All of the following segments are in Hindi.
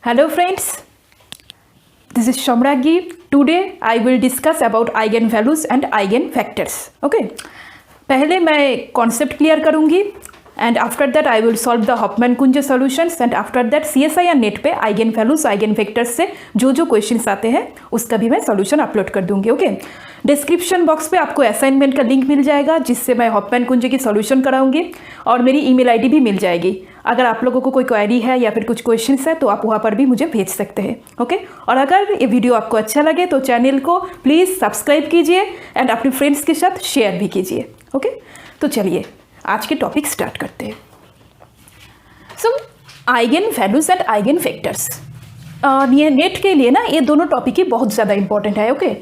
Hello friends, this is Shamragi. Today I will discuss about eigenvalues and eigenvectors. Okay, पहले मैं concept clear करूँगी and after that I will solve the Hofmann-Kunze solutions and after that CSI या नेट पे eigenvalues, eigenvectors से जो questions आते हैं उसका भी मैं solution अपलोड कर दूँगी. ओके, डिस्क्रिप्शन बॉक्स पे आपको असाइनमेंट का लिंक मिल जाएगा जिससे मैं हॉफमैन-कुंजे की सॉल्यूशन कराऊंगी और मेरी ईमेल आईडी भी मिल जाएगी. अगर आप लोगों को कोई क्वेरी है या फिर कुछ क्वेश्चंस है तो आप वहाँ पर भी मुझे भेज सकते हैं. ओके, और अगर ये वीडियो आपको अच्छा लगे तो चैनल को प्लीज़ सब्सक्राइब कीजिए एंड अपने फ्रेंड्स के साथ शेयर भी कीजिए. ओके, तो चलिए आज के टॉपिक स्टार्ट करते हैं. So eigen values and eigen factors, ये नेट के लिए ना ये दोनों टॉपिक ही बहुत ज़्यादा इंपॉर्टेंट है. ओके,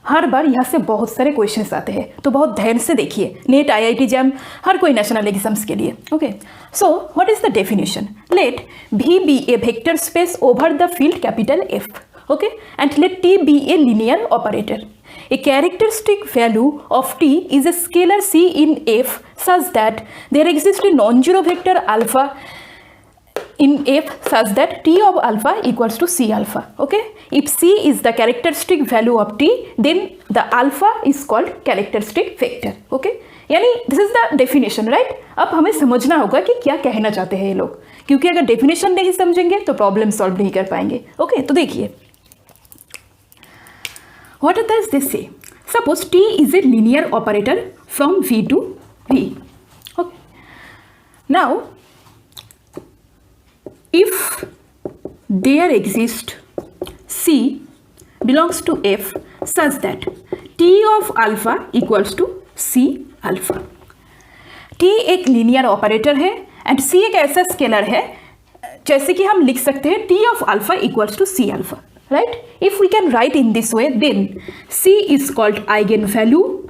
हर बार यहाँ से बहुत सारे क्वेश्चंस आते हैं तो बहुत ध्यान से देखिए. नेट, आईआईटी जैम, हर कोई नेशनल एग्जाम्स के लिए. Okay, so what is the definition? Let V be a vector space over the field capital F. Okay, and let T be a linear operator. A characteristic value of T is a scalar C in F such that there exists a non-zero vector alpha in F such that T of alpha equals to C alpha. Okay, if C is the characteristic value of T, then the alpha is called characteristic vector. Okay, यानी this is the definition, right. अब हमें समझना होगा कि क्या कहना चाहते हैं ये लोग, क्योंकि अगर डेफिनेशन नहीं समझेंगे तो प्रॉब्लम सॉल्व नहीं कर पाएंगे. ओके, तो देखिए व्हाट डज दिस से. Suppose T is a linear operator from V to V. Okay, now if there exists C belongs to F such that T of alpha equals to C alpha. T एक लीनियर ऑपरेटर है एंड C एक ऐसा स्केलर है जैसे कि हम लिख सकते हैं T of alpha equals to C alpha, right? If we can write in this way, then C is called eigenvalue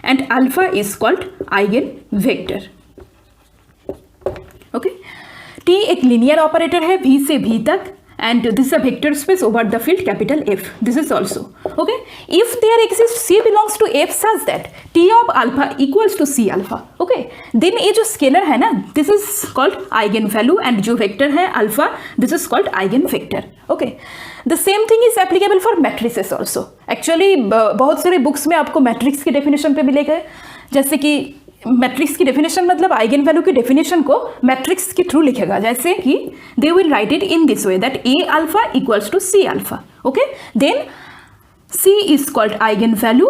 and alpha is called eigenvector. Okay? T एक लीनियर ऑपरेटर है V से V तक and this is a vector space over the field capital F. This is also okay. If there exists C belongs to F such that T of alpha equals to C alpha. Okay, then ये जो स्केलर है ना, this is called eigenvalue and जो वेक्टर है alpha, this is called eigenvector. Okay, the same thing is applicable for matrices also. Actually बहुत सारे बुक्स में आपको मैट्रिक्स की डेफिनेशन पे मिलेगा, जैसे कि मैट्रिक्स की डेफिनेशन मतलब आइगन वैल्यू की डेफिनेशन को मैट्रिक्स के थ्रू लिखेगा, जैसे कि they will write it in this way that A alpha equals to C alpha. Okay, then C is called eigen value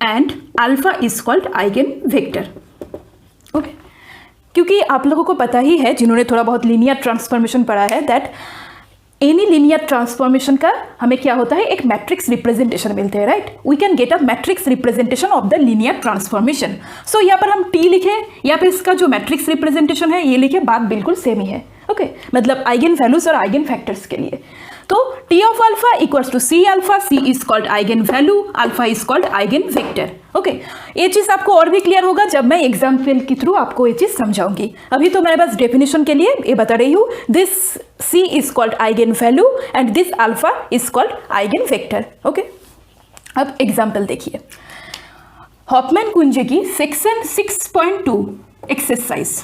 and alpha is called eigen vector. Okay, क्योंकि आप लोगों को पता ही है जिन्होंने थोड़ा बहुत लीनियर ट्रांसफॉर्मेशन पढ़ा है दैट एनी लीनियर ट्रांसफॉर्मेशन का हमें क्या होता है, एक मैट्रिक्स रिप्रेजेंटेशन मिलते हैं, right. We can get a matrix representation of the linear transformation. So यहाँ पर हम टी लिखे या फिर इसका जो मैट्रिक्स रिप्रेजेंटेशन है ये लिखे, बात बिल्कुल सेम ही है. ओके, मतलब आइगन वैल्यूज और आइगन फैक्टर्स के लिए तो T of alpha equals to C alpha, C is called eigen value, alpha is called eigen vector. Okay, ये चीज़ आपको और भी क्लियर होगा जब मैं एग्जाम्पल के थ्रू आपको ये चीज़ समझाऊंगी. अभी तो मैं बस डेफिनेशन के लिए ये बता रही हूँ. This C is called eigen value and this alpha is called eigen vector. Okay, अब एग्जाम्पल देखिए. हॉफमैन-कुंजे की सेक्शन 6.2 एक्सरसाइज.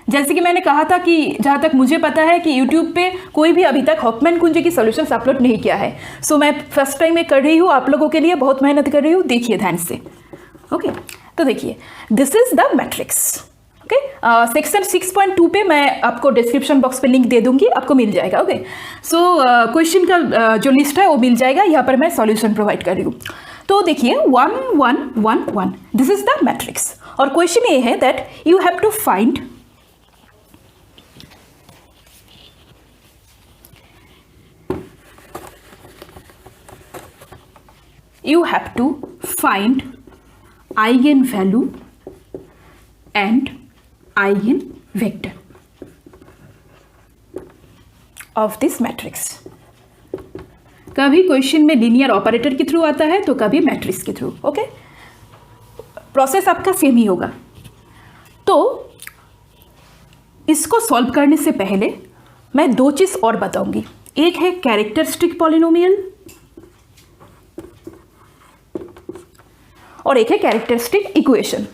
जैसे कि मैंने कहा था कि जहाँ तक मुझे पता है कि YouTube पे कोई भी अभी तक हॉफमैन-कुंजे की सॉल्यूशंस अपलोड नहीं किया है. सो मैं फर्स्ट टाइम में कर रही हूँ, आप लोगों के लिए बहुत मेहनत कर रही हूँ. देखिए ध्यान से. ओके, तो देखिए this is the matrix. Okay, section 6.2 पे मैं आपको डिस्क्रिप्शन बॉक्स पे लिंक दे दूंगी, आपको मिल जाएगा. ओके, सो क्वेश्चन का जो लिस्ट है वो मिल जाएगा. यहाँ पर मैं सॉल्यूशन प्रोवाइड कर रही हूँ. तो देखिए 1 1 1 1 दिस इज द मैट्रिक्स और क्वेश्चन ये है that you have to find eigenvalue and eigenvector of this matrix. कभी क्वेश्चन में लीनियर ऑपरेटर के थ्रू आता है तो कभी मैट्रिक्स के थ्रू. ओके, प्रोसेस आपका सेम ही होगा. तो इसको सॉल्व करने से पहले मैं दो चीज और बताऊंगी. एक है कैरेक्टरिस्टिक पॉलिनोमियल और एक है कैरेक्टरिस्टिक इक्वेशन.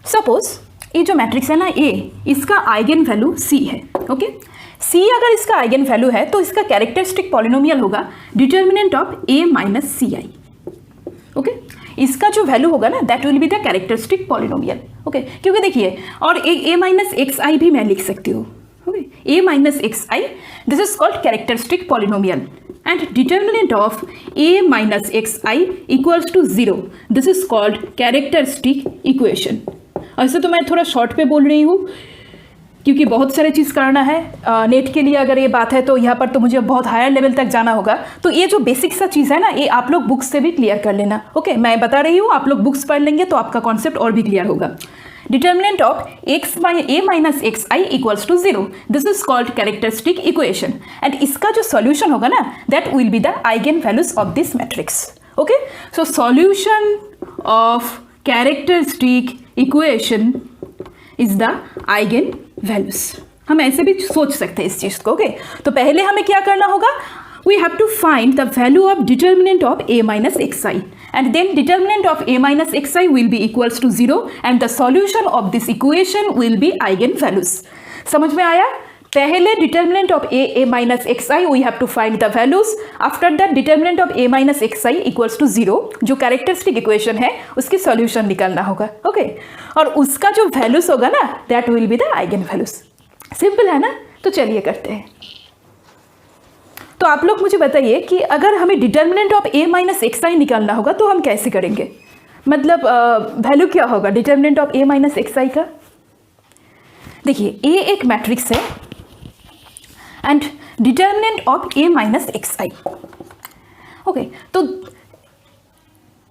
सपोज ये जो मैट्रिक्स है ना ए, इसका आइगन वैल्यू सी है। ओके, सी अगर इसका आइगन वैल्यू है तो इसका कैरेक्टरिस्टिक पॉलिनोमियल होगा determinant of A minus C I. Okay, इसका जो वैल्यू होगा ना that will be the characteristic polynomial. Okay, क्योंकि देखिए और ए माइनस एक्स आई भी मैं लिख सकती हूँ। Okay, A minus x I, this is called characteristic polynomial and determinant of a minus xi equals to 0, this is called characteristic equation। ऐसे तो मैं थोड़ा शॉर्ट पे बोल रही हूँ क्योंकि बहुत सारे चीज़ करना है नेट के लिए। अगर ये बात है तो यहाँ पर तो मुझे बहुत हायर लेवल तक जाना होगा, तो ये जो बेसिक सा चीज़ है ना ये आप लोग बुक्स से भी क्लियर कर लेना। ओके, मैं बता रही हूँ, आप लोग बुक्स पढ़ लेंगे तो आपका कॉन्सेप्ट और भी क्लियर होगा। Determinant of a minus x I equals to 0, this is called characteristic equation and इसका जो सॉल्यूशन होगा ना that will be the eigen values of this matrix. Okay, so solution of characteristic equation is the eigen values. हम ऐसे भी सोच सकते हैं इस चीज़ को। ओके, तो पहले हमें क्या करना होगा, we have to find the value of determinant of a minus xi and then determinant of a minus xi will be equals to 0 and the solution of this equation will be eigen values। समझ में आया? पहले determinant of a minus xi we have to find the values, after that determinant of a minus xi equals to 0 जो characteristic equation है उसकी solution निकालना होगा। ओके, और उसका जो values होगा ना that will be the eigen values। Simple है ना? तो चलिए करते हैं। तो आप लोग मुझे बताइए कि अगर हमें determinant of a minus x I निकालना होगा तो हम कैसे करेंगे, मतलब वैल्यू क्या होगा determinant of a minus x I का। देखिए a एक मैट्रिक्स है and determinant of a minus x I. Okay, तो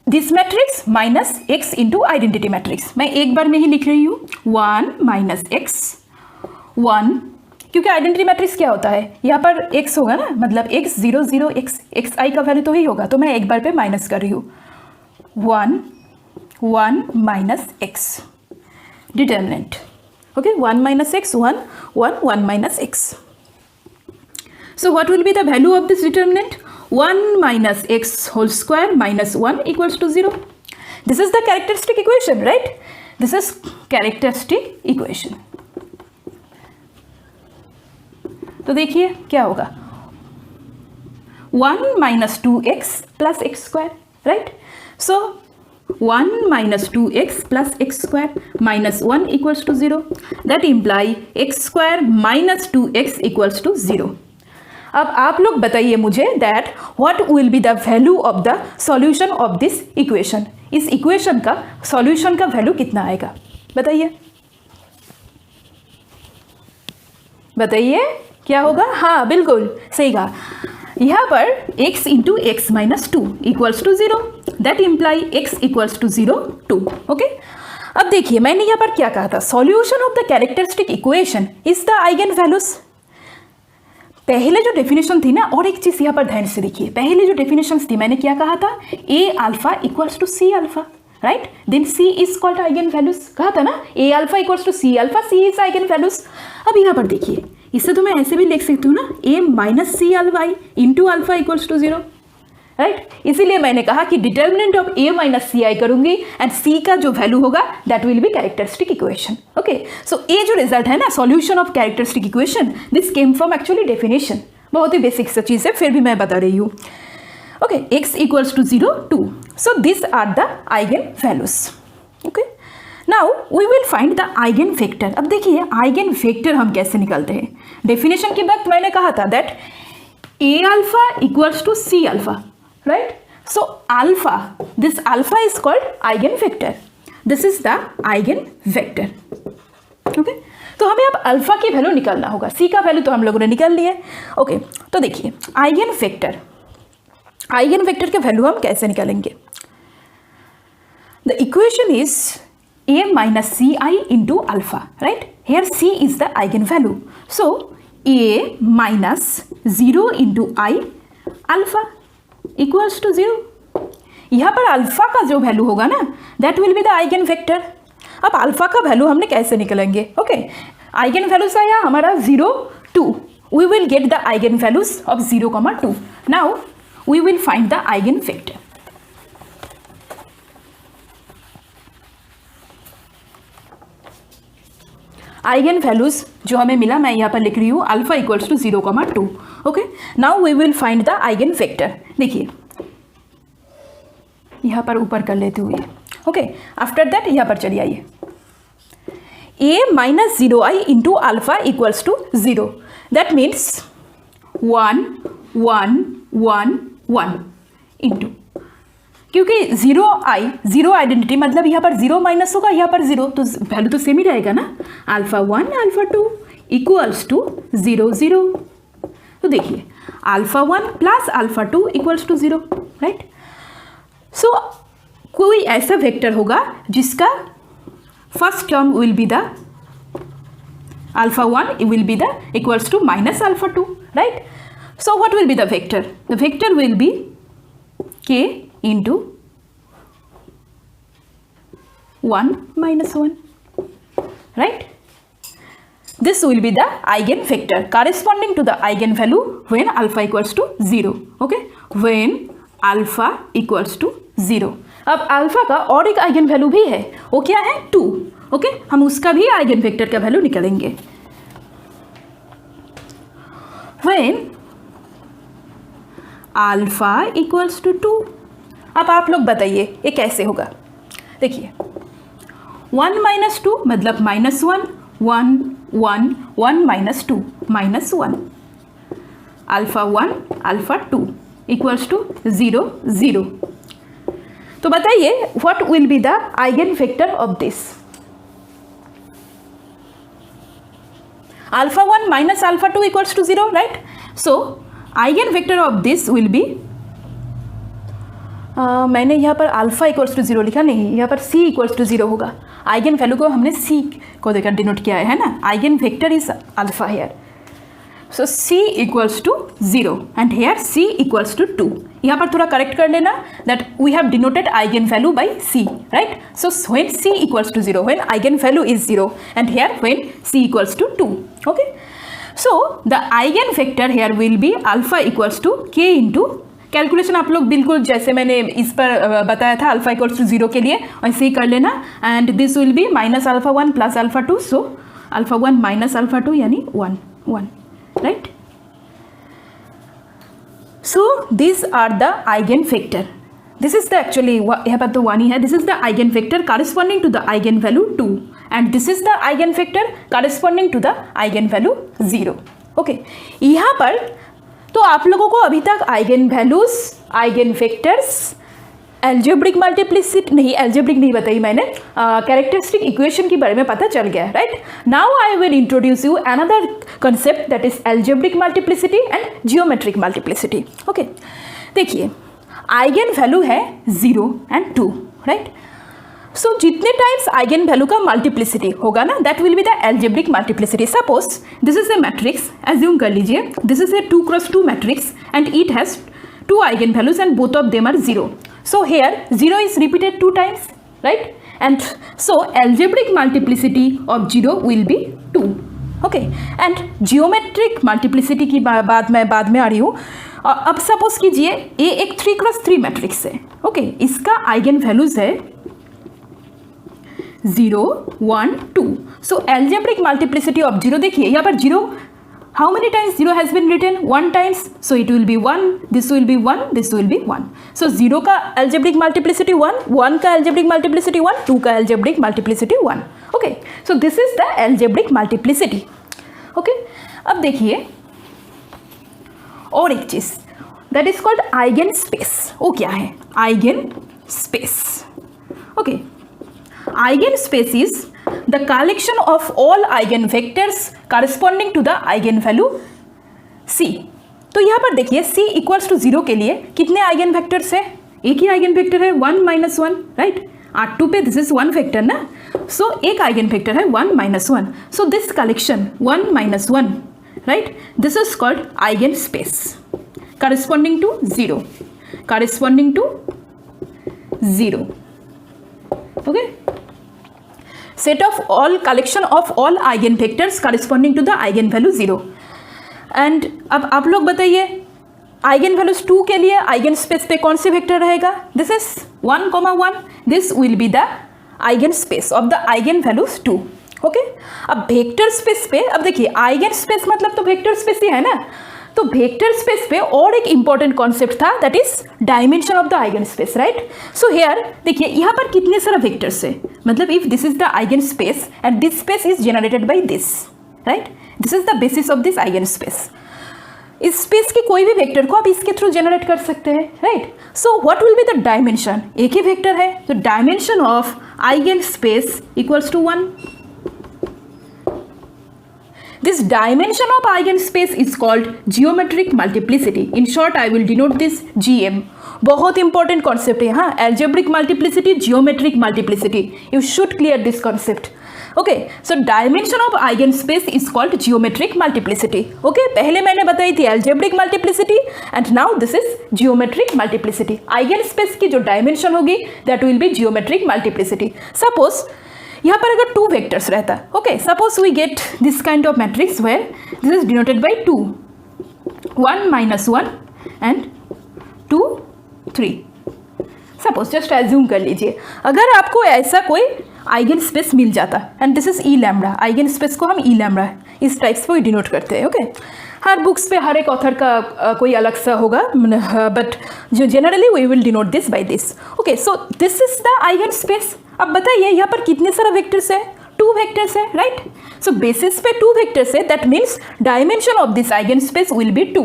this matrix minus x into identity matrix, मैं एक बार में ही लिख रही हूँ 1 माइनस एक्स 1, क्योंकि आइडेंटिटी मैट्रिक्स क्या होता है यहाँ पर x होगा ना, मतलब x 0 0 x आई का वैल्यू तो ही होगा, तो मैं एक बार पे माइनस कर रही हूँ 1 1 minus x determinant. Okay, 1 minus x 1 1 1 minus x. So what will be the value of this determinant, 1 minus x whole square minus 1 equals to 0। This is the characteristic equation, right? This is characteristic equation. तो देखिए क्या होगा 1 minus 2x plus x square, right? So 1 minus 2x plus x square minus 1 equals to 0, that imply x square minus 2x equals to 0। अब आप लोग बताइए मुझे that what will be the value of the solution of this equation. इस इक्वेशन का सॉल्यूशन का वैल्यू कितना आएगा बताइए, बताइए क्या होगा। हाँ बिल्कुल सही कहा, यहाँ पर x into x minus 2 equals to 0, that imply x equals to 0 2। Okay, अब देखिए मैंने यहाँ पर क्या कहा था, solution of the characteristic equation is the eigen values. पहले जो डेफिनेशन थी ना, और एक चीज़ यहाँ पर ध्यान से देखिए, पहले जो डेफिनेशन थी मैंने क्या कहा था, a alpha equals to c alpha, right? Then c is called eigen values, कहा था ना a alpha equals to c alpha, c is eigen values. अब यहाँ पर देखिए इससे तो मैं ऐसे भी लिख सकती हूँ ना, a minus c alpha into alpha equals to 0, right? इसीलिए मैंने कहा कि determinant of a minus C I करूंगी एंड c का जो वैल्यू होगा that will be characteristic equation. Okay, so ये जो रिजल्ट है ना solution of characteristic equation, this came from actually definition, बहुत ही बेसिक सा चीज़ है फिर भी मैं बता रही हूँ। Okay, x equals to 0 2, so this are the eigen values. Okay, now we will find the eigen vector. अब देखिए आइगन वेक्टर हम कैसे निकालते हैं, डेफिनेशन के वक्त मैंने कहा था that a alpha equals to c alpha, right? So alpha, this alpha is called eigen vector, this is the eigen vector. Okay, तो हमें अब अल्फा की वैल्यू निकालना होगा, c का वैल्यू तो हम लोगों ने निकाल लिया है। ओके, तो देखिए आइगन वेक्टर के वैल्यू हम कैसे निकालेंगे, the equation is a minus ci into alpha, right? Here c is the eigenvalue. So a minus 0 into I alpha equals to 0. यहाँ पर अल्फा का जो वैल्यू होगा ना that will be the eigen vector. अब अल्फा का वैल्यू हमने कैसे निकालेंगे? ओके, आइगन वैल्यूज आया हमारा 0 2, we will get the eigen values of 0, 2. Now we will find the eigen vector. Eigen values जो हमें मिला, मैं यहाँ पर लिख रही हूँ alpha equals to 0,2. Okay, now we will find the eigen vector. देखिए यहाँ पर ऊपर कर लेते हुए. ओके, आफ्टर दैट यहाँ पर चलिए आइए. a minus 0i into alpha equals to 0. That means 1 1 1 1 into, क्योंकि 0i जीरो आइडेंटिटी मतलब यहाँ पर 0 माइनस होगा, यहाँ पर 0, तो वैल्यू तो सेम ही रहेगा ना. Alpha 1 alpha 2 equals to 0 0. तो देखिए alpha 1 plus alpha 2 equals to 0, right. So कोई ऐसा वेक्टर होगा जिसका first term will be the alpha 1 will be the equals to minus alpha 2, right. So what will be the vector? The vector will be k into 1 minus 1, right? This will be the eigenvector corresponding to the eigenvalue when alpha equals to 0. Okay, when alpha equals to 0. अब अल्फा का और एक आइगन वैल्यू भी है, वो क्या है? 2. ओके, हम उसका भी आइगन वेक्टर का वैल्यू निकालेंगे. when alpha equals to 2. अब आप लोग बताइए ये कैसे होगा? देखिए 1 माइनस 2 मतलब minus 1 1 1 1 minus 2 minus 1. Alpha 1 alpha 2 equals to 0 0. तो बताइए what will be the eigen vector of this? Alpha 1 minus alpha 2 equals to 0, right. So eigen vector of this will be, मैंने यहाँ पर अल्फा इक्वल्स टू 0 लिखा नहीं, यहाँ पर c इक्वल्स टू 0 होगा. आइगन वैल्यू को हमने c को देकर डिनोट किया है ना. Eigen vector is alpha here. So c equals to 0 and here c equals to 2. यहाँ पर थोड़ा करेक्ट कर लेना that we have denoted eigen value by c, right. So when c equals to 0, when eigen value is 0 and here when c equals to 2. Okay, so the eigen vector here will be alpha equals to k into, calculation आप लोग बिल्कुल जैसे मैंने इस पर बताया था अल्फा इक्वल्स टू 0 के लिए वैसे ही कर लेना. And this will be minus alpha 1 plus alpha 2. So alpha 1 minus alpha 2 यानी 1 1, right. So this are the eigen vector. This is the actually यहाँ पर तो 1 ही है. This is the eigen vector corresponding to the eigen value 2 and this is the eigen vector corresponding to the eigen value 0. Okay, यहाँ पर तो आप लोगों को अभी तक eigen values, eigen vectors, algebraic multiplicity नहीं, एल्जेब्रिक नहीं बताई मैंने, कैरेक्टरिस्टिक इक्वेशन के बारे में पता चल गया, right. Now I will introduce you another concept that is algebraic multiplicity and geometric multiplicity. Okay, देखिए आइगन वैल्यू है 0 एंड 2, राइट. सो जितने टाइम्स आइगन वैल्यू का मल्टीप्लिसिटी होगा ना, that will be the algebraic multiplicity. Suppose this is a matrix, assume कर लीजिए this is a 2x2 matrix and it has 2 eigen values and both of them are 0. So hair 0 is repeated 2 times, right? And so algebraic multiplicity of 0 will be 2. Okay, and geometric multiplicity की बात मैं बाद में आ रही हूँ. अब सपोज कीजिए ये एक 3x3 मैट्रिक्स है. ओके, इसका आइगन वैल्यूज है 0 1 2. सो algebraic multiplicity of 0, देखिए यहाँ पर 0, how many times 0 has been written? 1 times. So it will be 1, this will be 1, this will be 1. So 0 का algebraic multiplicity 1, 1 का algebraic multiplicity 1, 2 का algebraic multiplicity 1. Okay, so this is the algebraic multiplicity. Okay, अब देखिए और एक चीज that is called eigen space. वो क्या है? eigen space. Okay, eigen space is the collection of all eigenvectors corresponding to the eigenvalue c. तो यहाँ पर देखिए c इक्वल्स टू 0 के लिए कितने आइगन वेक्टर्स है? एक ही आइगन वेक्टर है 1 माइनस 1, राइट. R2 पे दिस इज 1 वेक्टर ना. सो एक आइगन वेक्टर है 1 minus 1. So this collection 1 minus 1, right, this is called eigen space corresponding to 0, corresponding to 0. Okay, set of all collection of all eigenvectors corresponding to the eigenvalue 0. And अब आप लोग बताइए आइगन वैल्यूज 2 के लिए आइगन स्पेस पे कौन से वेक्टर रहेगा? This is 1, 1. This will be the eigen space of the eigen values 2. Okay अब वेक्टर स्पेस पे अब देखिए आइगन स्पेस मतलब तो वेक्टर स्पेस ही है ना, तो वेक्टर स्पेस पे और एक इंपॉर्टेंट कॉन्सेप्ट था that is dimension of the eigen space, right. So here देखिए यहाँ पर कितने सारा वेक्टर्स है, मतलब if this is the eigen space and this space is generated by this, right, this is the basis of this eigen space. इस स्पेस के कोई भी वेक्टर को आप इसके थ्रू जनरेट कर सकते हैं, right. So what will be the dimension, एक ही वेक्टर है तो dimension of eigen space equals to 1। This dimension of eigenspace is called geometric multiplicity. In short, I will denote this GM. बहुत इंपॉर्टेंट कॉन्सेप्ट है, हाँ, algebraic multiplicity, geometric multiplicity. You should clear this concept. Okay, so dimension of eigenspace is called geometric multiplicity. Okay, पहले मैंने बताई थी algebraic multiplicity and now this is geometric multiplicity. Eigenspace की जो dimension होगी that will be geometric multiplicity. Suppose यहाँ पर अगर 2 वेक्टर्स रहता है, okay, suppose we get this kind of matrix where this is denoted by 2, 1 - 1 and 2 3। Suppose just assume कर लीजिए अगर आपको ऐसा कोई आइगन स्पेस मिल जाता and this is E lambda, eigen space को हम ई लैम्बडा इस टाइप्स को डिनोट करते हैं, ओके। हर बुक्स पे हर एक ऑथर का कोई अलग सा होगा, बट जो generally we will denote this by this, okay. So this is the eigen space. अब बताइए यहाँ पर कितने सारा वेक्टर्स है, 2 वेक्टर्स है, राइट। सो बेसिस पे 2 वेक्टर्स है, that means dimension of this eigen space will be 2,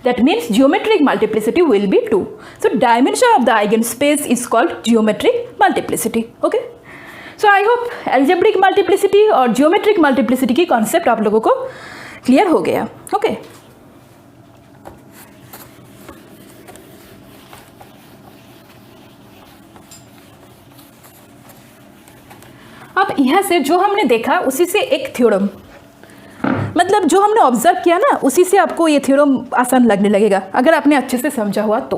that means geometric multiplicity will be 2। So dimension of the eigen space is called geometric multiplicity, okay. So I hope algebraic multiplicity और जियोमेट्रिक मल्टीप्लिसिटी की कॉन्सेप्ट आप लोगों को क्लियर हो गया, ओके। अब यहाँ से जो हमने देखा उसी से एक थ्योरम, मतलब जो हमने ऑब्जर्व किया ना उसी से आपको ये थ्योरम आसान लगने लगेगा अगर आपने अच्छे से समझा हुआ तो।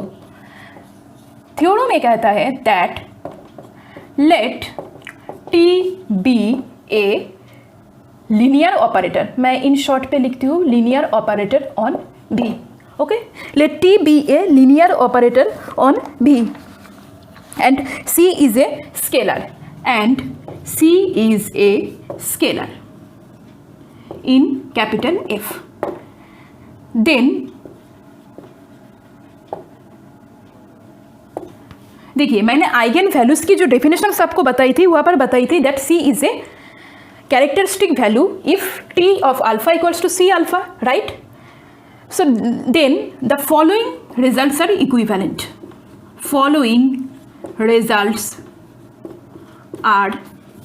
थ्योरम ये कहता है that let T be a linear operator, मैं इन शॉर्ट पे लिखती हूँ linear operator on B, okay. Let T be a linear operator on B and C is a scalar and C is a scalar in capital F. Then देखिए मैंने आइगन वैल्यूज की जो डेफिनेशन आपको बताई थी वहाँ पर बताई थी that C is a characteristic value if T of alpha equals to C alpha, right? So then the following results are equivalent. Following results are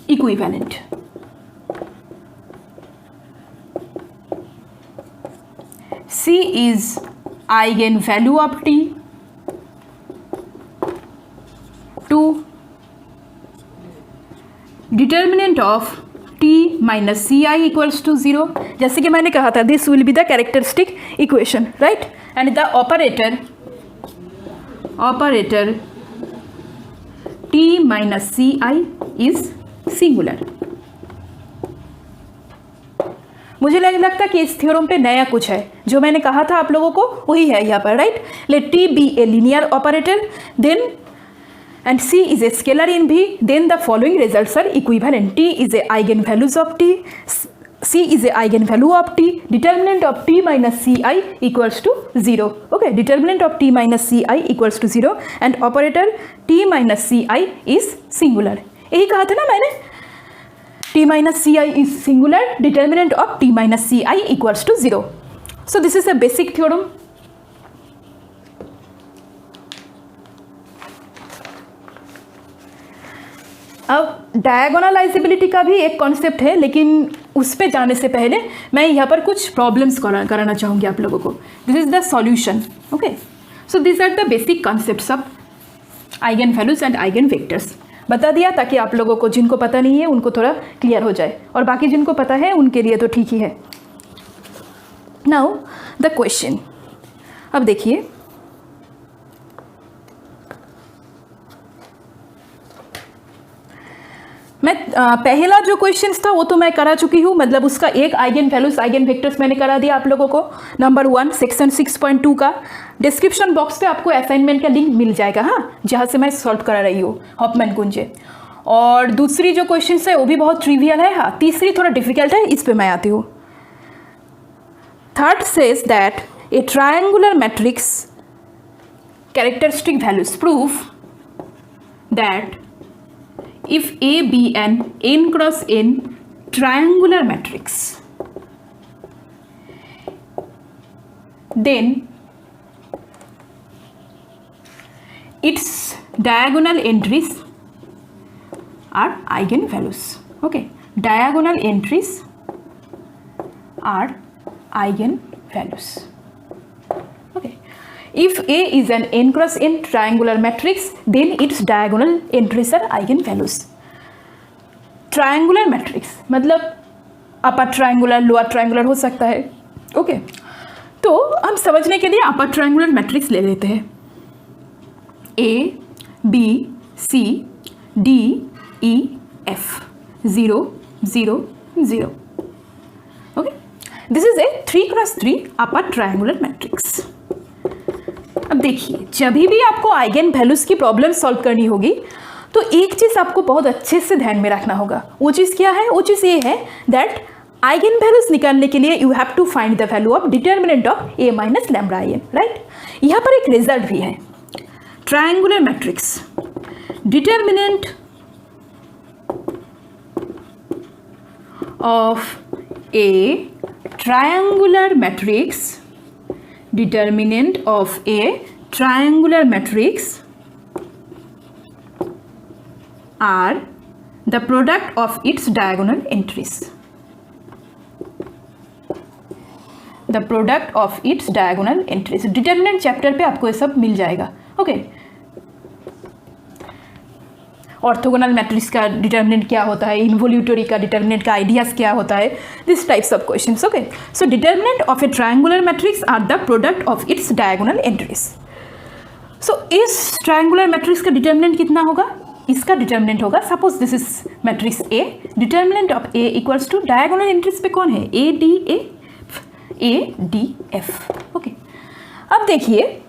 equivalent. C is eigenvalue of T, 2 determinant of T minus Ci equals to 0, जैसे कि मैंने कहा था this will be the characteristic equation, right? And the operator T minus Ci is singular. मुझे लगता है कि इस थ्योरम पे नया कुछ है, जो मैंने कहा था आप लोगों को वही है यहाँ पर, right. Let T be a linear operator then and C is a scalar in V, then the following results are equivalent. T is a eigenvalues of T, C is a eigenvalue of T, determinant of T minus Ci equals to 0, okay, determinant of T minus Ci equals to 0 and operator T minus Ci is singular. यही कहा था ना मैंने, T minus Ci is singular, determinant of T minus Ci equals to 0. So this is a basic theorem. अब डायगोनलाइजेबिलिटी का भी एक कॉन्सेप्ट है, लेकिन उस पे जाने से पहले मैं यहाँ पर कुछ प्रॉब्लम्स कराना चाहूँगी आप लोगों को। This is the solution, okay. So this are the basic concepts of eigen values and eigen vectors. बता दिया ताकि आप लोगों को जिनको पता नहीं है उनको थोड़ा क्लियर हो जाए, और बाकी जिनको पता है उनके लिए तो ठीक ही है। नाउ द क्वेश्चन, अब देखिए मैं पहला जो क्वेश्चन था वो तो मैं करा चुकी हूँ, मतलब उसका एक आइगन वैल्यूज आइगन वेक्टर्स मैंने करा दिया आप लोगों को। नंबर 1 सेक्शन 6.2 का डिस्क्रिप्शन बॉक्स पे आपको असाइनमेंट का लिंक मिल जाएगा, हाँ, जहाँ से मैं सॉल्व करा रही हूँ हॉफमैन कुंजे। और दूसरी जो क्वेश्चन है वो भी बहुत ट्रिवियल है। हाँ, तीसरी थोड़ा डिफिकल्ट है, इस पे मैं आती हूँ। Third says that A triangular matrix characteristic values prove that if A be an n cross n triangular matrix, then its diagonal entries are eigenvalues. Okay, diagonal entries are eigenvalues. Okay, if A is an n cross n triangular matrix, then its diagonal entries are eigenvalues. Triangular matrix मतलब अपर ट्रायंगुलर, लोअर ट्रायंगुलर हो सकता है। ओके, तो हम समझने के लिए अपर ट्रायंगुलर मैट्रिक्स ले लेते हैं। A, B, C, D, E, F 0 0 0। Okay, this is A 3x3 upper triangular matrix. अब देखिए, जब भी आपको आइगन वैल्यूज की प्रॉब्लम सॉल्व करनी होगी तो एक चीज़ आपको बहुत अच्छे से ध्यान में रखना होगा। वो चीज़ क्या है? वो चीज़ ये है दैट आइगन वैल्यूज निकालने के लिए you have to find the value of determinant of A minus lambda I N, right. यहाँ पर एक रिजल्ट भी है, triangular matrix determinant of a triangular matrix, determinant of a triangular matrix are the product of its diagonal entries. The product of its diagonal entries. Determinant chapter पे आपको ये सब मिल जाएगा। ओके, ऑर्थोगोनल मैट्रिक्स का डिटर्मिनेंट क्या होता है, इन्वोल्यूटरी का डिटर्मिनेंट का आइडियाज क्या होता है, this types of questions. Okay, so determinant of a triangular matrix are the product of its diagonal entries. So इस ट्रायंगुलर मैट्रिक्स का डिटर्मिनेंट कितना होगा? इसका डिटर्मिनेंट होगा, suppose this is matrix A, determinant of A equals to diagonal entries पे कौन है? A D F. ओके, अब देखिए,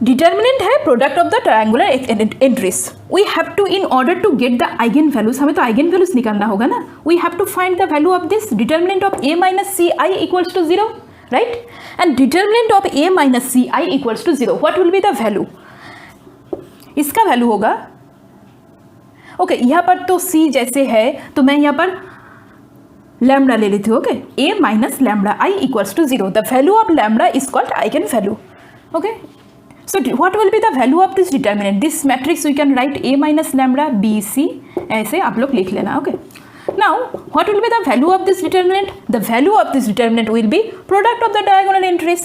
डिटर्मिनेंट है product of the triangular entries. We have to, in order to get the eigen values, हमें तो आइगन वैल्यूज निकालना होगा ना। We have to find the value of this determinant of A minus C I equals to 0, right. And determinant of A minus C I equals to 0, what will be the value? इसका वैल्यू होगा, ओके, यहाँ पर तो सी जैसे है तो मैं यहाँ पर लैम्बडा ले लेती हूँ। Okay, A minus lambda I equals to 0, the value of lambda is called eigen value. Okay, so what will be the value of this determinant? This matrix we can write a minus lambda b c, ऐसे आप लोग लिख लेना। Okay, now what will be the value of this determinant? The value of this determinant will be product of the diagonal entries,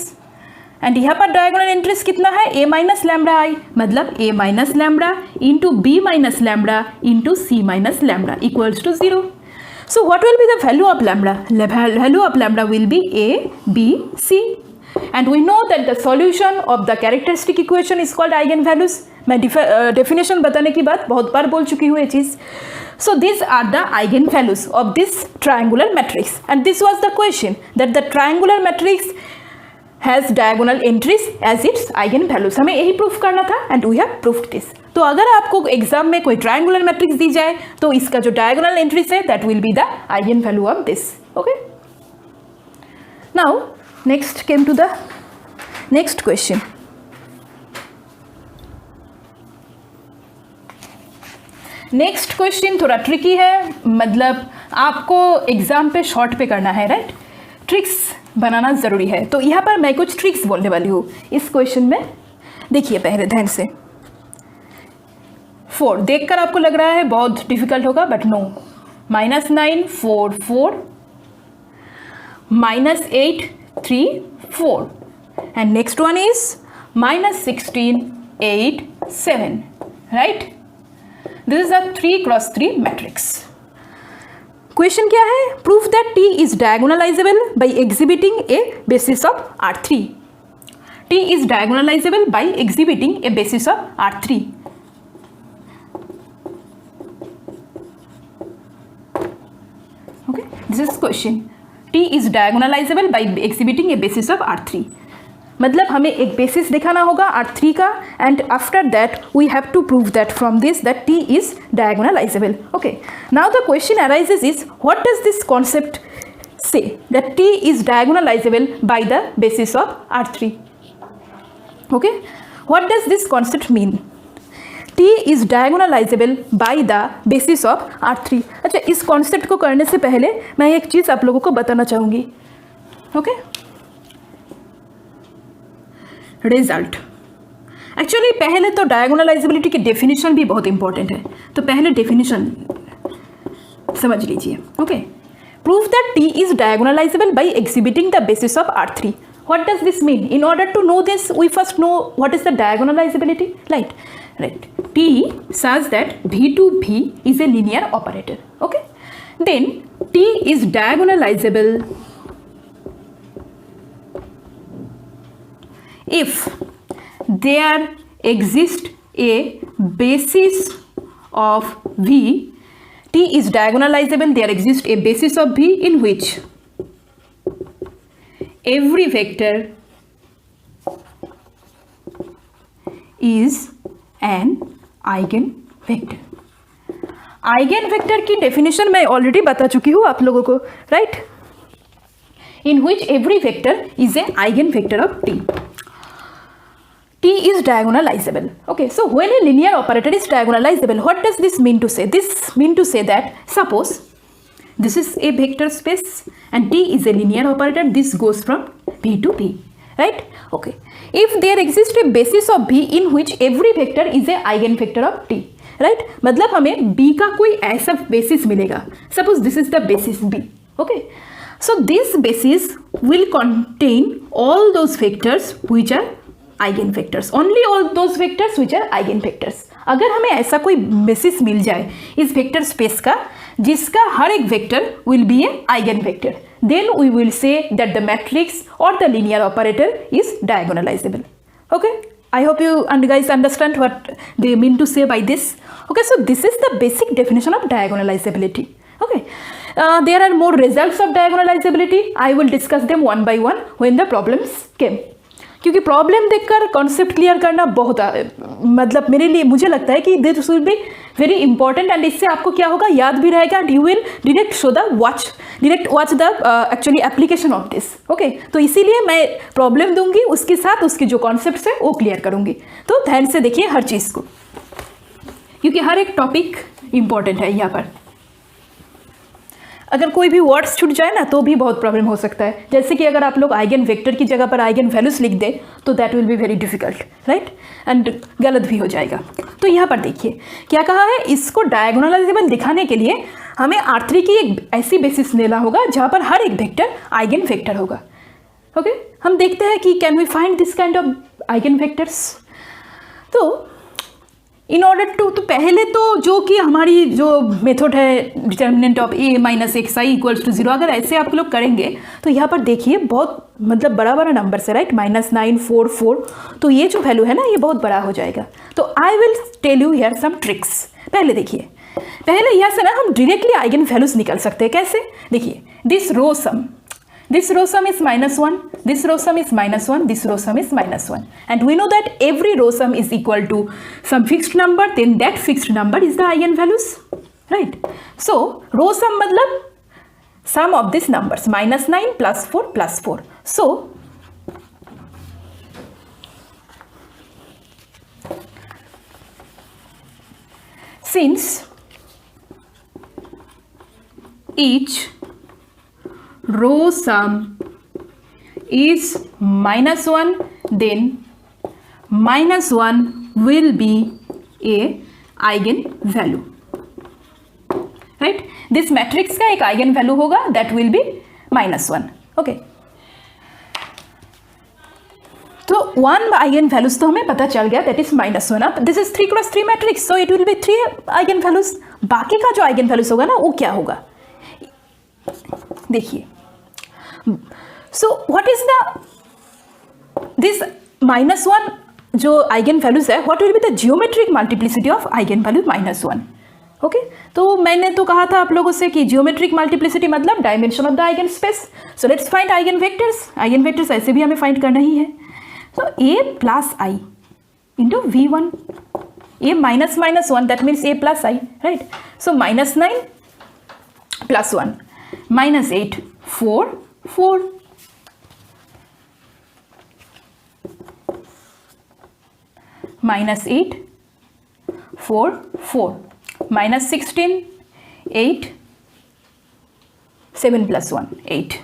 and यहाँ पर diagonal entries कितना है? a minus lambda i, मतलब a minus lambda into b minus lambda into c minus lambda equals to 0. So what will be the value of lambda? The value of lambda will be a b c. And we know that the solution of the characteristic equation is called eigenvalues. मैं definition बताने की बात बहुत बार बोल चुकी हूँ ये चीज़। So these are the eigenvalues of this triangular matrix, and this was the question that the triangular matrix has diagonal entries as its eigenvalues. हमें यही प्रूफ करना था, and we have proved this. तो अगर आपको एग्जाम में कोई ट्रायंगुलर मैट्रिक्स दी जाए तो इसका जो डायगोनल एंट्रीज है that will be the eigenvalue of this. Okay. Now next came to the next question. Next question थोड़ा ट्रिकी है, मतलब आपको एग्जाम पे शॉर्ट पे करना है, राइट। ट्रिक्स बनाना ज़रूरी है, तो यहाँ पर मैं कुछ ट्रिक्स बोलने वाली हूँ इस क्वेश्चन में। देखिए पहले ध्यान से, 4 देखकर आपको लग रहा है बहुत डिफिकल्ट होगा, but no. -9 4 4, -8 3 4, and next one is -16 8 7, right? This is a 3x3 matrix. Question क्या है? Prove that T is diagonalizable by exhibiting a basis of R3. T is diagonalizable by exhibiting a basis of R3. Okay, this is question. T is diagonalizable by exhibiting a basis of R3. मतलब हमें एक बेसिस दिखाना होगा R3 का, and after that we have to prove that from this that T is diagonalizable. Okay, now the question arises is what does this concept say that T is diagonalizable by the basis of R3. Okay, what does this concept mean? T is diagonalizable by the basis of R3. अच्छा, इस कॉन्सेप्ट को करने से पहले मैं एक चीज़ आप लोगों को बताना चाहूँगी. Okay, result. एक्चुअली पहले तो डायगोनलाइजेबिलिटी की डेफिनेशन भी बहुत इंपॉर्टेंट है, तो पहले डेफिनेशन समझ लीजिए. Okay, prove that T is diagonalizable by exhibiting the basis of R3. What does this mean? In order to know this, we first know what is the diagonalizability. Right. T such that V to V is a linear operator. Okay. Then T is diagonalizable if there exists a basis of V. T is diagonalizable, there exists a basis of V in which every vector is an eigenvector. Eigenvector की डेफिनेशन मैं ऑलरेडी बता चुकी हूँ आप लोगों को, right? In which every vector is an eigenvector of T. T is diagonalizable. Okay, so when a linear operator is diagonalizable, what does this mean to say? This mean to say that suppose this is a vector space and T is a linear operator, this goes from V to V, right? Okay, if there exists a basis of V in which every vector is a eigenvector of T, right? मतलब हमें B का कोई ऐसा basis मिलेगा. Suppose this is the basis B. Okay, so this basis will contain all those vectors which are eigenvectors, only all those vectors which are eigenvectors. अगर हमें ऐसा कोई बेसिस मिल जाए इस वेक्टर स्पेस का जिसका हर एक vector will B A eigenvector, then we will say that the matrix or the linear operator is diagonalizable. Okay, I hope you guys understand what they mean to say by this. Okay, so this is the basic definition of diagonalizability. Okay, there are more results of diagonalizability. I will discuss them one by one when the problems came. क्योंकि प्रॉब्लम देखकर कॉन्सेप्ट क्लियर करना बहुत मतलब मेरे लिए मुझे लगता है कि this will be very important, and इससे आपको क्या होगा, याद भी रहेगा, and you will direct watch the actually application of this. Okay, तो इसीलिए मैं प्रॉब्लम दूंगी, उसके साथ उसके जो कॉन्सेप्ट्स है वो क्लियर करूंगी. तो ध्यान से देखिए हर चीज़ को, क्योंकि हर एक टॉपिक इंपॉर्टेंट है यहाँ पर. अगर कोई भी वर्ड्स छूट जाए ना तो भी बहुत प्रॉब्लम हो सकता है. जैसे कि अगर आप लोग आइगन वेक्टर की जगह पर आइगन वैल्यूज लिख दें तो that will be very difficult, right, and गलत भी हो जाएगा. तो यहाँ पर देखिए क्या कहा है, इसको डायगोनलाइजेबल दिखाने के लिए हमें R3 की एक ऐसी बेसिस लेना होगा जहाँ पर हर एक वेक्टर आइगन वेक्टर होगा. ओके, हम देखते हैं कि can we find this kind of eigen vectors. तो इन ऑर्डर टू, तो पहले तो जो कि हमारी जो मेथड है determinant of a minus x I equals to 0, अगर ऐसे आप लोग करेंगे तो यहाँ पर देखिए बहुत मतलब बड़ा नंबर से, राइट, -9 4 4, तो ये जो वैल्यू है ना ये बहुत बड़ा हो जाएगा. तो I will tell you here some tricks. पहले देखिए, पहले यहाँ से ना हम डायरेक्टली आइगन वैल्यूज निकाल सकते हैं. कैसे? देखिए, this row sum is -1, this row sum is -1, this row sum is -1, and we know that every row sum is equal to some fixed number, then that fixed number is the eigenvalues, right? So row sum मतलब sum of these numbers, -9 + 4 + 4. So since each row sum is -1, then -1 will be a eigenvalue, right? This matrix का एक eigenvalue होगा, that will be -1. okay, तो 1 eigenvalues तो हमें पता चल गया, that is -1. अब this is 3 × 3 matrix, so it will be 3 eigenvalues. बाकी का जो eigenvalues होगा ना वो क्या होगा, देखिए. So what is this -1 जो आइगन वैल्यूज है, what will be the geometric multiplicity of eigen value -1? Okay, तो मैंने तो कहा था आप लोगों से कि जियोमेट्रिक मल्टीप्लिसिटी मतलब dimension of the eigen space. So let's find eigen vectors. Eigen vectors ऐसे भी हमें फाइंड करना ही है. So a plus I into V1. A minus minus 1, that means a plus I, right? So minus 9 plus 1, minus 8, 4, 4. Minus 8, 4, 4. Minus 16, 8, 7 plus 1, 8.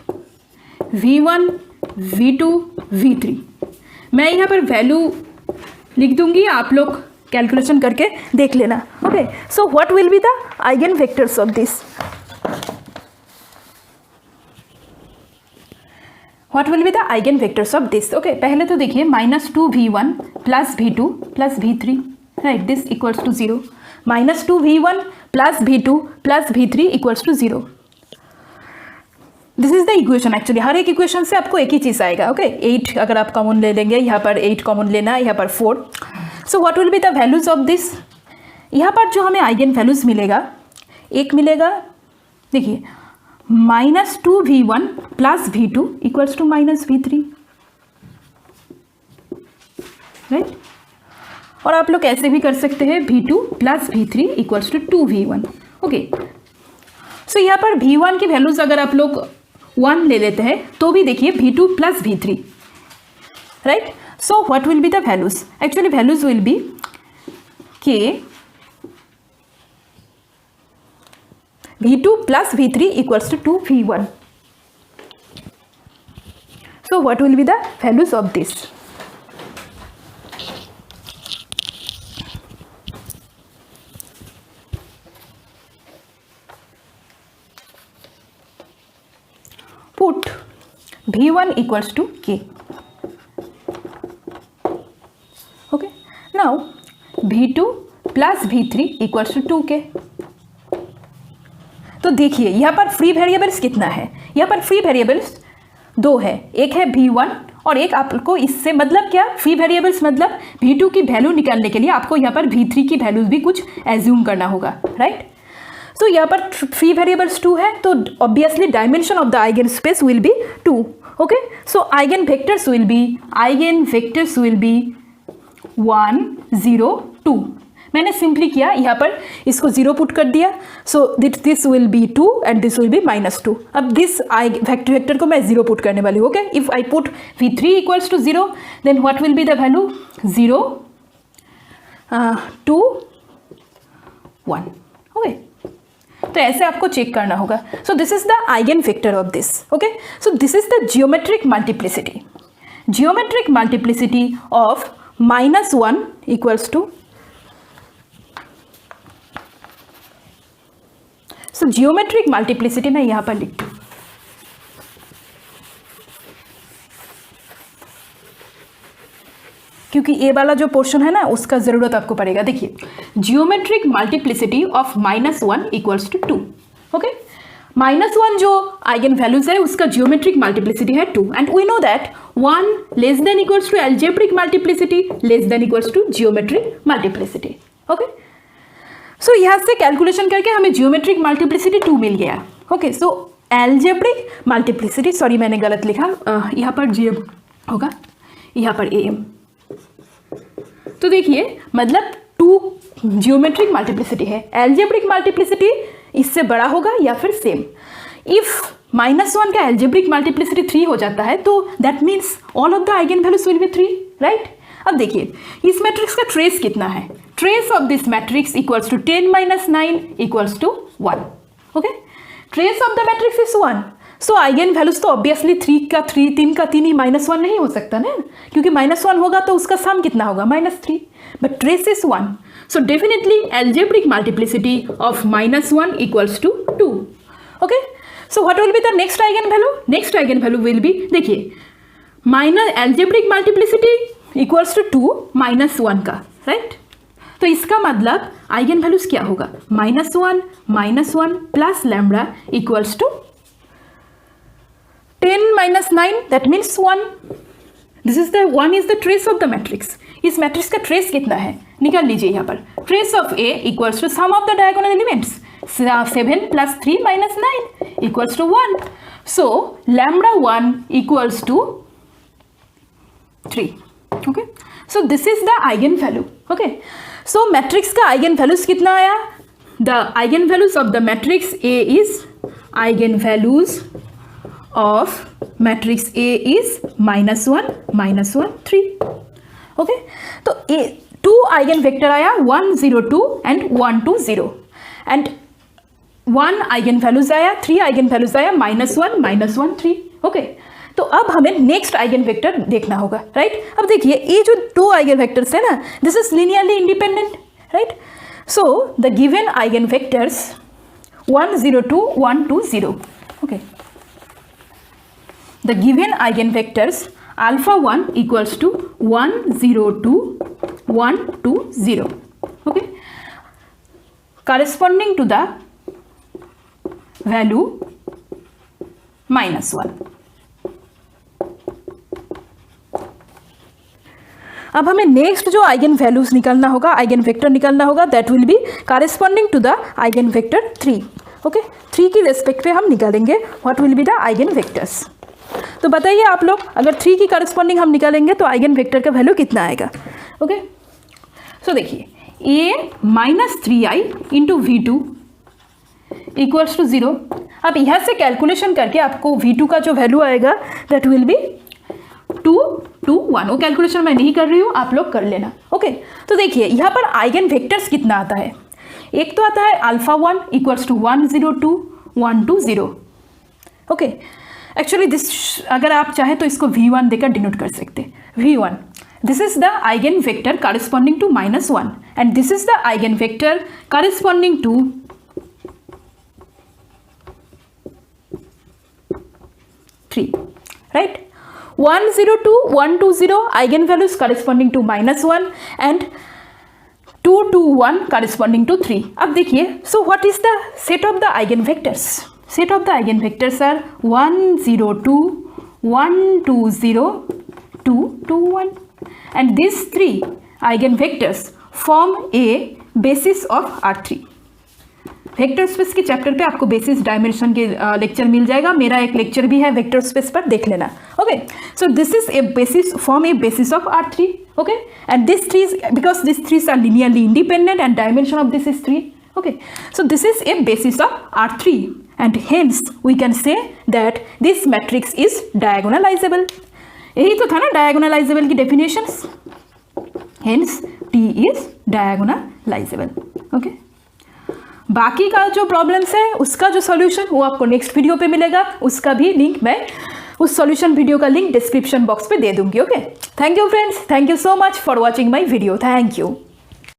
V1, V2, V3. मैं यहाँ पर वैल्यू लिख दूंगी, आप लोग कैलकुलेशन करके देख लेना. Okay, so what will be the eigen vectors of this? What will be the eigen vectors of this? Okay, पहले तो देखिए -2v1 plus v2 plus v3, right, this equals to 0. -2v1 plus v2 plus v3 equals to 0. This is the equation. Actually हर एक इक्वेशन से आपको एक ही चीज़ आएगा. ओके, 8 अगर आप कॉमन ले लेंगे, यहाँ पर 8 कॉमन लेना, यहाँ पर 4. सो what will be the values of this? यहाँ पर जो हमें आइगन वैल्यूज मिलेगा, एक मिलेगा, देखिए -2v1 plus v2 equals to -v3, right. और आप लोग ऐसे भी कर सकते हैं, v2 plus v3 equals to 2v1. Okay, so यहाँ पर v1 की वैल्यूज अगर आप लोग 1 ले लेते हैं तो भी देखिए v2 plus v3, right. So what will be the values? Actually values will be k v2 plus v3 equals to 2v1. So what will be the values of this? Put v1 equals to k. Okay. Now v2 plus v3 equals to 2k. तो देखिए यहाँ पर फ्री वेरिएबल्स कितना है? यहाँ पर फ्री वेरिएबल्स 2 है, एक है v1 और एक आपको इससे मतलब क्या, फ्री वेरिएबल्स मतलब v2 की वैल्यू निकालने के लिए आपको यहाँ पर v3 की वैल्यूज भी कुछ एज्यूम करना होगा, राइट. सो यहाँ पर फ्री वेरिएबल्स 2 है, तो obviously dimension of the eigen space will be 2. Okay, so eigen vectors will be 1 0 2. मैंने सिंपली किया, यहाँ पर इसको 0 पुट कर दिया. So this will B 2 and this will B -2. अब दिस वेक्टर को मैं 0 पुट करने वाली हूँ. Okay, if I put v3 equals to 0 then what will be the value? 0 2 1. Okay, तो ऐसे आपको चेक करना होगा. So this is the eigen vector of this. Okay, so this is the geometric multiplicity of -1 equals to, so geometric multiplicity मैं यहाँ पर लिखती हूँ. क्योंकि ए वाला जो पोर्शन है ना उसका ज़रूरत आपको पड़ेगा. देखिए geometric multiplicity of -1 equals to 2. Okay, -1 जो आइगन वैल्यूज है उसका जियोमेट्रिक मल्टीप्लिसिटी है 2 and we know that 1 less than equals to algebraic multiplicity less than equals to geometric multiplicity. Okay, so यहाँ से कैलकुलेशन करके हमें जियोमेट्रिक मल्टीप्लिसिटी 2 मिल गया. ओके, सो एल्जेब्रिक मल्टीप्लिसिटी, सॉरी मैंने गलत लिखा, यहाँ पर GM होगा, यहाँ पर AM. तो देखिए मतलब 2 जियोमेट्रिक मल्टीप्लिसिटी है, एल्जेब्रिक मल्टीप्लिसिटी इससे बड़ा होगा या फिर सेम. इफ -1 का एल्जेब्रिक मल्टीप्लिसिटी 3 हो जाता है तो that means all of the eigen values will be 3, right. अब देखिए इस मैट्रिक्स का ट्रेस कितना है? Trace of this matrix equals to 10 - 9 equals to 1. Okay, trace of the matrix is 1. So eigen values तो ऑब्वियसली 3 का 3 ही -1 नहीं हो सकता ना, क्योंकि -1 होगा तो उसका सम कितना होगा? -3. But trace is 1. So definitely algebraic multiplicity of -1 equals to 2. Okay, so what will be the next eigen value? Next eigen value will be, देखिए एल्जेब्रिक मल्टीप्लिसिटी इक्वल्स टू 2 -1 का, राइट. तो इसका मतलब आइगन वैल्यूज क्या होगा? -1 plus lambda equals to 10 - 9, that means 1. This is the 1 is the trace of the matrix. इस मैट्रिक्स का ट्रेस कितना है निकाल लीजिए. यहाँ पर trace of A equals to sum of the diagonal elements 7 + 3 - 9 equals to 1. So lambda 1 equals to 3. Okay, so this is the eigen value. Okay, so matrix का आइगन वैल्यूज कितना आया? The eigen values of the matrix A is eigen values of matrix A is -1 -1 3. Okay, तो ए 2 आइगन वेक्टर आया 1 0 2 एंड 1 2 0 एंड 1 आइगन वैल्यूज आया, 3 आइगन वैल्यूज आया -1 -1 3. ओके, तो अब हमें नेक्स्ट आइगन वेक्टर देखना होगा, राइट? अब देखिए ये जो 2 आइगन वेक्टर्स है ना, this is linearly independent, right? So the given eigen vectors 1 0 2 1 2 0. Okay, the given eigen vectors alpha 1 equals to 1 0 2 1 2 0. Okay, corresponding to the value -1. अब हमें नेक्स्ट जो आइगन वैल्यूज निकालना होगा, आइगन वेक्टर निकालना होगा, that will be corresponding to the eigen vector 3. Okay, 3 की रेस्पेक्ट पे हम निकालेंगे what will be the eigen vectors. तो बताइए आप लोग, अगर 3 की कॉरेस्पॉन्डिंग हम निकालेंगे तो आइगन वेक्टर का वैल्यू कितना आएगा? ओके, सो देखिए a -3i into V2 equals to 0. अब यहाँ से कैलकुलेशन करके आपको V2 का जो वैल्यू आएगा दैट विल बी 2 2 1. वो कैलकुलेशन मैं नहीं कर रही हूँ, आप लोग कर लेना. ओके, तो देखिए यहाँ पर आइगन वेक्टर्स कितना आता है. एक तो आता है alpha 1 equals to 1 0 2 1 2 0. Okay, actually this अगर आप चाहे तो इसको V1 देकर डिनोट कर सकते. V1, this is the eigen vector corresponding to -1 and this is the eigen vector corresponding to 3, right? 1 0 2 1 2 0 eigen values corresponding to -1 and 2 2 1 corresponding to 3. अब देखिए, so what is the set of the eigen vectors? Set of the eigenvectors are 1 0 2 1 2 0 2 2 1 and these 3 eigenvectors form a basis of R3. Vector space के चैप्टर पे आपको बेसिस डायमेंशन के लेक्चर मिल जाएगा. मेरा एक लेक्चर भी है वेक्टर स्पेस पर, देख लेना. Okay, so this is a basis, form a basis of R3. Okay, and this 3 because this 3 are linearly independent and dimension of this is 3. Okay, so this is a basis of R3 and hence we can say that this matrix is diagonalizable. यही तो था ना diagonalizable की definitions. Hence T is diagonalizable. Okay. बाकी का जो प्रॉब्लम्स है उसका जो सॉल्यूशन वो आपको नेक्स्ट वीडियो पे मिलेगा. उसका भी लिंक मैं उस सॉल्यूशन वीडियो का लिंक डिस्क्रिप्शन बॉक्स पे दे दूंगी. Okay, thank you friends, thank you so much for watching my video. Thank you.